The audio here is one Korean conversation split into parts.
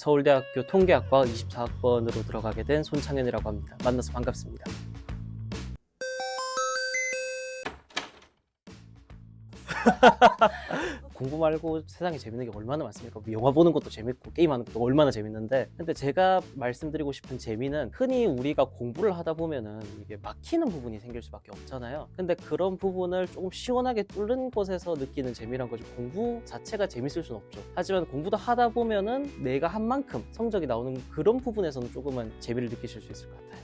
서울대학교 통계학과 24학번으로 들어가게 된 손창현이라고 합니다. 만나서 반갑습니다. 공부 말고 세상에 재밌는 게 얼마나 많습니까? 영화 보는 것도 재밌고 게임하는 것도 얼마나 재밌는데, 근데 제가 말씀드리고 싶은 재미는 흔히 우리가 공부를 하다 보면은 이게 막히는 부분이 생길 수밖에 없잖아요. 근데 그런 부분을 조금 시원하게 뚫는 곳에서 느끼는 재미란 거지, 공부 자체가 재밌을 수는 없죠. 하지만 공부도 하다 보면은 내가 한 만큼 성적이 나오는 그런 부분에서는 조금은 재미를 느끼실 수 있을 것 같아요.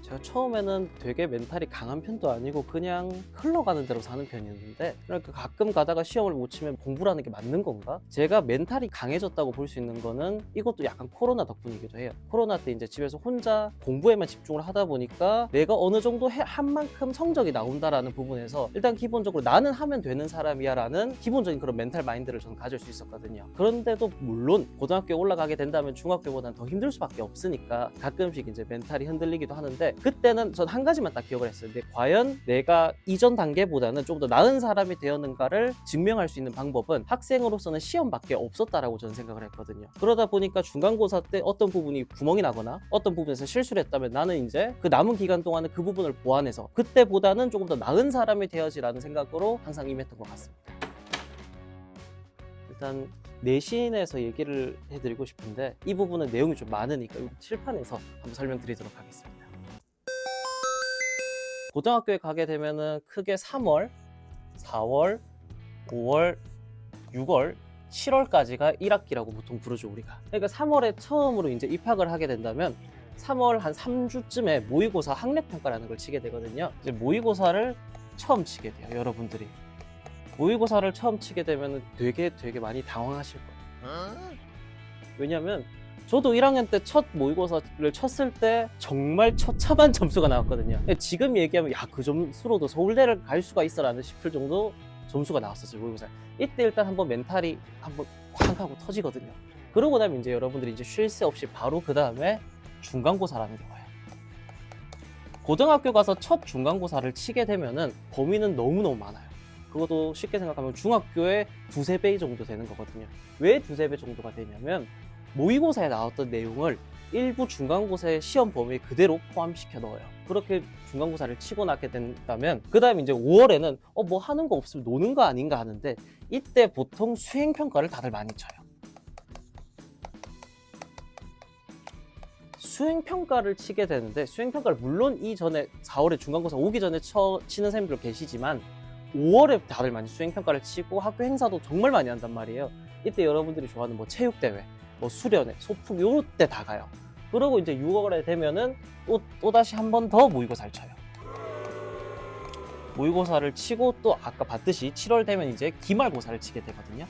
제가 처음에는 되게 멘탈이 강한 편도 아니고 그냥 흘러가는 대로 사는 편이었는데, 그러니까 가끔 가다가 시험을 못 치면 공부라는 게 맞는 건가? 제가 멘탈이 강해졌다고 볼 수 있는 거는 이것도 약간 코로나 덕분이기도 해요. 코로나 때 이제 집에서 혼자 공부에만 집중을 하다 보니까 내가 어느 정도 한 만큼 성적이 나온다라는 부분에서 일단 기본적으로 나는 하면 되는 사람이야 라는 기본적인 그런 멘탈 마인드를 저는 가질 수 있었거든요. 그런데도 물론 고등학교에 올라가게 된다면 중학교보다는 더 힘들 수밖에 없으니까 가끔씩 이제 멘탈이 흔들리기도 하는데, 그때는 전 한 가지만 딱 기억을 했어요. 근데 과연 내가 이전 단계보다는 좀 더 나은 사람이 되었는가를 증명할 수 있는 방법은 학생으로서는 시험밖에 없었다라고 저는 생각을 했거든요. 그러다 보니까 중간고사 때 어떤 부분이 구멍이 나거나 어떤 부분에서 실수를 했다면 나는 이제 그 남은 기간 동안에 그 부분을 보완해서 그때보다는 조금 더 나은 사람이 되어야지라는 생각으로 항상 임했던 것 같습니다. 일단 내신에서 얘기를 해드리고 싶은데, 이 부분은 내용이 좀 많으니까 여기 칠판에서 한번 설명드리도록 하겠습니다. 고등학교에 가게 되면은 크게 3월, 4월, 5월, 6월, 7월까지가 1학기라고 보통 부르죠, 우리가. 그러니까 3월에 처음으로 이제 입학을 하게 된다면 3월 한 3주쯤에 모의고사 학력평가라는 걸 치게 되거든요. 이제 모의고사를 처음 치게 돼요, 여러분들이. 모의고사를 처음 치게 되면 되게 많이 당황하실 거예요. 왜냐면 저도 1학년 때 첫 모의고사를 쳤을 때 정말 처참한 점수가 나왔거든요. 지금 얘기하면 야, 그 점수로도 서울대를 갈 수가 있어라는 싶을 정도 점수가 나왔었어요, 모의고사. 이때 일단 한번 멘탈이 한번 쾅 하고 터지거든요. 그러고 나면 이제 여러분들이 이제 쉴 새 없이 바로 그 다음에 중간고사라는 게 와요. 고등학교 가서 첫 중간고사를 치게 되면은 범위는 너무너무 많아요. 그것도 쉽게 생각하면 중학교의 두세 배 정도 되는 거거든요. 왜 두세 배 정도가 되냐면 모의고사에 나왔던 내용을 일부 중간고사의 시험 범위에 그대로 포함시켜 넣어요. 그렇게 중간고사를 치고 나게 된다면 그 다음에 이제 5월에는 뭐 하는 거 없으면 노는 거 아닌가 하는데, 이때 보통 수행평가를 다들 많이 쳐요. 수행평가를 치게 되는데, 수행평가를 물론 이전에 4월에 중간고사 오기 전에 치는 사람들 계시지만 5월에 다들 많이 수행평가를 치고 학교 행사도 정말 많이 한단 말이에요. 이때 여러분들이 좋아하는 뭐 체육대회, 뭐 수련회, 소풍 요때 다 가요. 그러고 이제 6월에 되면은 또다시 한 번 더 모의고사를 쳐요. 모의고사를 치고 또 아까 봤듯이 7월 되면 이제 기말고사를 치게 되거든요.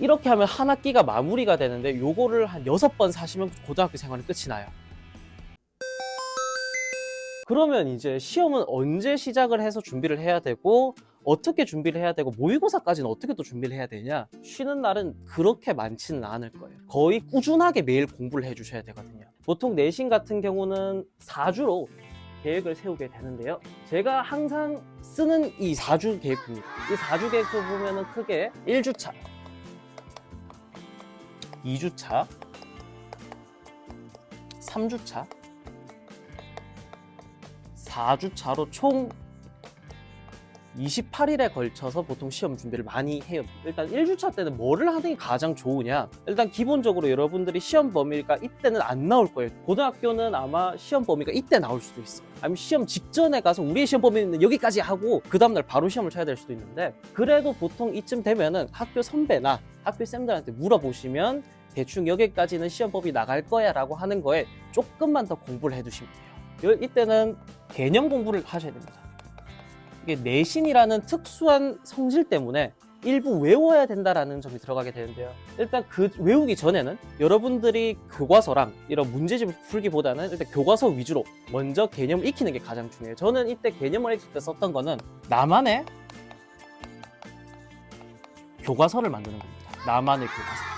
이렇게 하면 한 학기가 마무리가 되는데, 요거를 한 6번 사시면 고등학교 생활은 끝이 나요. 그러면 이제 시험은 언제 시작을 해서 준비를 해야 되고 어떻게 준비를 해야 되고 모의고사까지는 어떻게 또 준비를 해야 되냐? 쉬는 날은 그렇게 많지는 않을 거예요. 거의 꾸준하게 매일 공부를 해주셔야 되거든요. 보통 내신 같은 경우는 4주로 계획을 세우게 되는데요. 제가 항상 쓰는 이 4주 계획입니다. 이 4주 계획을 보면은 크게 1주차, 2주차, 3주차, 4주차로 총 28일에 걸쳐서 보통 시험 준비를 많이 해요. 일단 1주차 때는 뭐를 하는 게 가장 좋으냐? 일단 기본적으로 여러분들이 시험 범위가 이때는 안 나올 거예요. 고등학교는 아마 시험 범위가 이때 나올 수도 있어요. 아니면 시험 직전에 가서 우리의 시험 범위는 여기까지 하고 그 다음날 바로 시험을 쳐야 될 수도 있는데, 그래도 보통 이쯤 되면은 학교 선배나 학교 쌤들한테 물어보시면 대충 여기까지는 시험 범위 나갈 거야 라고 하는 거에 조금만 더 공부를 해두시면 돼요. 이때는 개념 공부를 하셔야 됩니다. 이게 내신이라는 특수한 성질 때문에 일부 외워야 된다라는 점이 들어가게 되는데요. 일단 그 외우기 전에는 여러분들이 교과서랑 이런 문제집을 풀기보다는 일단 교과서 위주로 먼저 개념을 익히는 게 가장 중요해요. 저는 이때 개념을 익힐 때 썼던 거는 나만의 교과서를 만드는 겁니다. 나만의 교과서.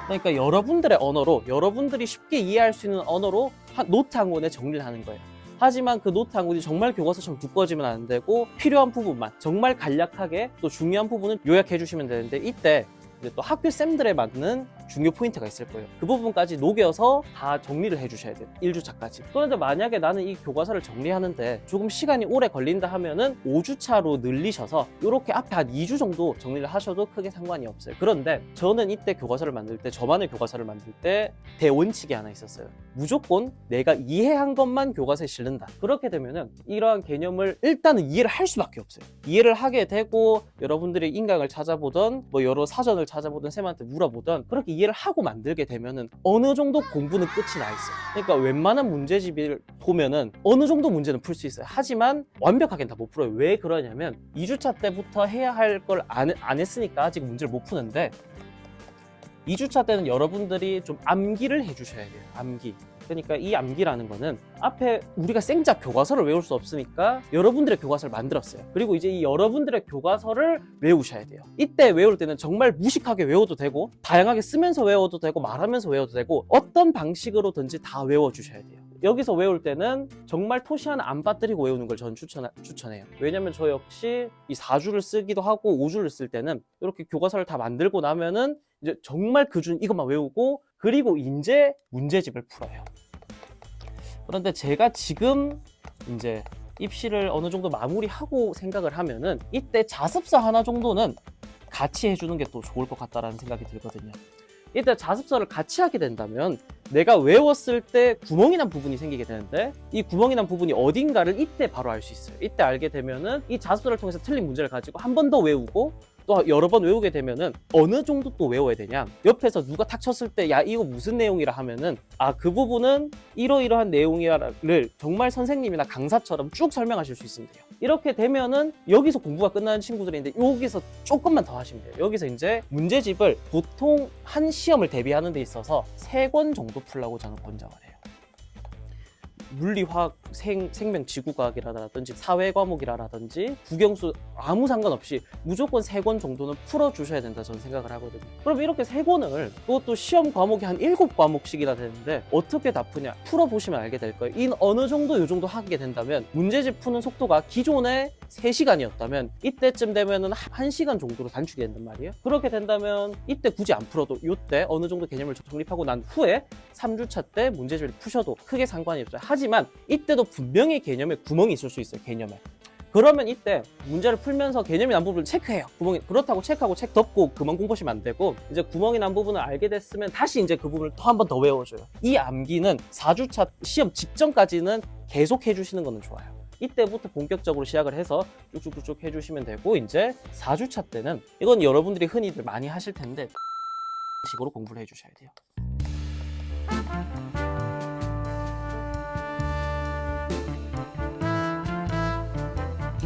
그러니까 여러분들의 언어로, 여러분들이 쉽게 이해할 수 있는 언어로 노트 한 권에 정리를 하는 거예요. 하지만 그 노트 한 군이 정말 교과서처럼 두꺼워지면 안 되고 필요한 부분만 정말 간략하게 또 중요한 부분은 요약해 주시면 되는데 이때 이제 또 학교 쌤들에 맞는 중요 포인트가 있을 거예요. 그 부분까지 녹여서 다 정리를 해주셔야 돼요. 1주차까지. 그런데 만약에 나는 이 교과서를 정리하는데 조금 시간이 오래 걸린다 하면은 5주차로 늘리셔서 이렇게 앞에 한 2주 정도 정리를 하셔도 크게 상관이 없어요. 그런데 저는 이때 교과서를 만들 때, 저만의 교과서를 만들 때 대원칙이 하나 있었어요. 무조건 내가 이해한 것만 교과서에 실른다. 그렇게 되면은 이러한 개념을 일단은 이해를 할 수밖에 없어요. 이해를 하게 되고 여러분들이 인강을 찾아보던 뭐 여러 사전을 찾아보던 쌤한테 물어보던 그렇게 이해를 하고 만들게 되면은 어느 정도 공부는 끝이 나 있어요. 그러니까 웬만한 문제집을 보면은 어느 정도 문제는 풀 수 있어요. 하지만 완벽하게는 다 못 풀어요. 왜 그러냐면 2주차 때부터 해야 할 걸 안 했으니까 아직 문제를 못 푸는데 2주차 때는 여러분들이 좀 암기를 해주셔야 돼요. 암기. 그러니까 이 암기라는 거는 앞에 우리가 생작 교과서를 외울 수 없으니까 여러분들의 교과서를 만들었어요. 그리고 이제 이 여러분들의 교과서를 외우셔야 돼요. 이때 외울 때는 정말 무식하게 외워도 되고 다양하게 쓰면서 외워도 되고 말하면서 외워도 되고 어떤 방식으로든지 다 외워주셔야 돼요. 여기서 외울 때는 정말 토시 하나 안 빠뜨리고 외우는 걸 저는 추천해요. 왜냐면 저 역시 이 4주를 쓰기도 하고 5주를 쓸 때는 이렇게 교과서를 다 만들고 나면은 이제 정말 그 준 이것만 외우고 그리고 이제 문제집을 풀어요. 그런데 제가 지금 이제 입시를 어느 정도 마무리하고 생각을 하면은 이때 자습서 하나 정도는 같이 해주는 게 또 좋을 것 같다라는 생각이 들거든요. 이때 자습서를 같이 하게 된다면 내가 외웠을 때 구멍이 난 부분이 생기게 되는데 이 구멍이 난 부분이 어딘가를 이때 바로 알 수 있어요. 이때 알게 되면은 이 자습서를 통해서 틀린 문제를 가지고 한 번 더 외우고 또 여러 번 외우게 되면은 어느 정도 또 외워야 되냐, 옆에서 누가 탁 쳤을 때 야 이거 무슨 내용이라 하면은 아 그 부분은 이러이러한 내용이라를 정말 선생님이나 강사처럼 쭉 설명하실 수 있으면 돼요. 이렇게 되면은 여기서 공부가 끝나는 친구들이 있는데 여기서 조금만 더 하시면 돼요. 여기서 이제 문제집을 보통 한 시험을 대비하는 데 있어서 3권 정도 풀라고 저는 권장을 해요. 물리, 화학, 생명, 지구과학이라든지 사회 과목이라든지 국영수 아무 상관없이 무조건 3권 정도는 풀어주셔야 된다 저는 생각을 하거든요. 그럼 이렇게 3권을 그것도 시험 과목이 한 7과목씩이나 되는데 어떻게 다 푸냐 풀어보시면 알게 될 거예요. 이 어느 정도 요 정도 하게 된다면 문제집 푸는 속도가 기존에 3시간이었다면 이때쯤 되면은 1시간 정도로 단축이 된단 말이에요. 그렇게 된다면 이때 굳이 안 풀어도 이때 어느 정도 개념을 정립하고 난 후에 3주차 때 문제집을 푸셔도 크게 상관이 없어요. 하지만 이때도 분명히 개념에 구멍이 있을 수 있어요. 개념에. 그러면 이때 문제를 풀면서 개념이 난 부분을 체크해요. 구멍이 그렇다고 체크하고 책 덮고 그만 공부하시면 안 되고 이제 구멍이 난 부분을 알게 됐으면 다시 이제 그 부분을 또 한 번 더 외워줘요. 이 암기는 4주차 시험 직전까지는 계속 해주시는 거는 좋아요. 이때부터 본격적으로 시작을 해서 쭉쭉쭉 해주시면 되고 이제 4주차 때는 이건 여러분들이 흔히들 많이 하실 텐데 식으로 공부를 해주셔야 돼요.